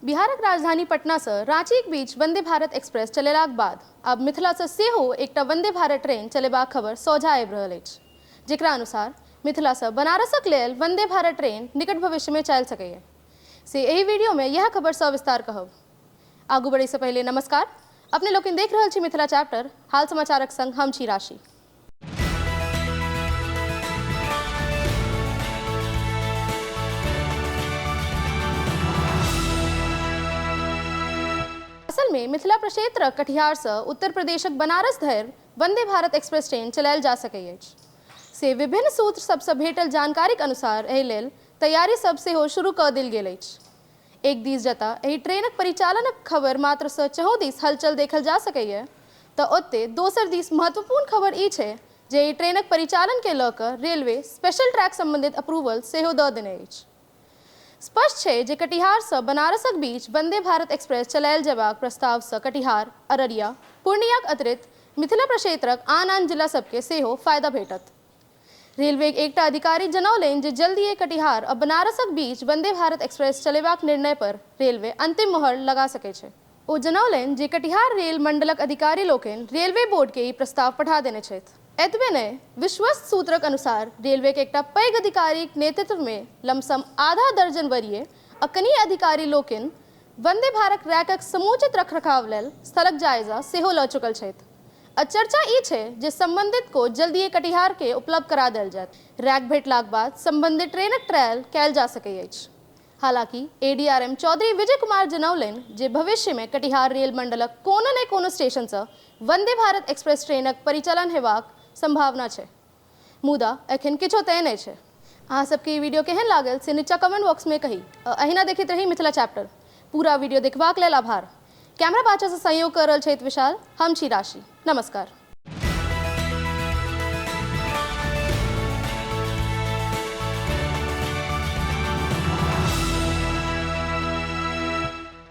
बिहारक राजधानी पटना से रांची के बीच वंदे भारत एक्सप्रेस चलेलाक बाद अब मिथिला से सेहो एकटा वंदे भारत ट्रेन चलेबाक खबर सोझा आबि रहल अछि, जेकरा अनुसार मिथिला से बनारसक लेल वंदे भारत ट्रेन निकट भविष्य में चल सकैए। से एहि वीडियो में यह खबर सविस्तार कहब। आगू बढ़े से पहले नमस्कार, अपने लोग देख रहल छी मिथिला चैप्टर, हाल समाचारक संग हम छी राशि। असल में मिथिला प्रक्षेत्र कटिहार से उत्तर प्रदेशक बनारस धरि वंदे भारत एक्सप्रेस ट्रेन चलायल जा सकैत अछि। से विभिन्न सूत्र सबसे भेटल जानकारीक अनुसार एहि लेल तैयारी सब सेहो शुरू कऽ देल गेल अछि। एक दिस जतऽ एहि ट्रेनक परिचालनक खबर मात्र से चहु दिस हलचल देखल जा सकैए, तऽ ओते दोसर दिस महत्वपूर्ण खबर ई छै जे एहि ट्रेनक परिचालन के लऽ कऽ रेलवे स्पेशल ट्रैक संबंधित अप्रूवल सेहो दऽ देने अछि। स्पष्ट है जे कटिहार से बनारसक बीच वंदे भारत एक्सप्रेस चलायल जयबाक प्रस्ताव से कटिहार, अररिया, पूर्णियाक अतिरिक्त मिथिला प्रक्षेत्रक आन जिला सबके सेहो फायदा भेटत। रेलवे एकटा अधिकारी जनौलनि जे जल्दीए कटिहार आ बनारसक बीच वंदे भारत एक्सप्रेस चलेबाक निर्णय पर रेलवे अंतिम मोहर लगा सकै छै। ओ जनौलनि जे कटिहार रेल मंडलक अधिकारी लोकनि रेलवे बोर्ड के ई प्रस्ताव पठा देने छथि। एतबे नहीं, विश्वस्त सूत्रक अनुसार रेलवे के एकटा पैघ अधिकारीक नेतृत्व में लमसम आधा दर्जन वरीय आ कनीय अधिकारी लोकनि वंदे भारत रैकक समुचित रखरखाव लेल स्थलक जायजा सेहो लऽ चुकल छथि। आ चर्चा ई छै जे संबंधित को जल्दीए कटिहार के उपलब्ध करा देल जायत। रैक भेटलाक बाद संबंधित ट्रेनक ट्रायल कयल जा सकैत अछि। हालांकि एडीआरएम चौधरी विजय कुमार जनौलनि जे भविष्य में कटिहार रेल मंडलक कोनो ने कोनो स्टेशन से वंदे भारत एक्सप्रेस ट्रेनक परिचालन हेबाक संभावना छै, मुदा एखन किछो तय नहीं छै। अहाँ सबके ई वीडियो केहन लागल से नीचा कमेंट बॉक्स में कही। अहिना देखैत रही मिथिला चैप्टर। पूरा वीडियो देखबाक लेल आभार। कैमरा पाछा से सहयोग कर रहल छथि विशाल, हम छी राशि। नमस्कार।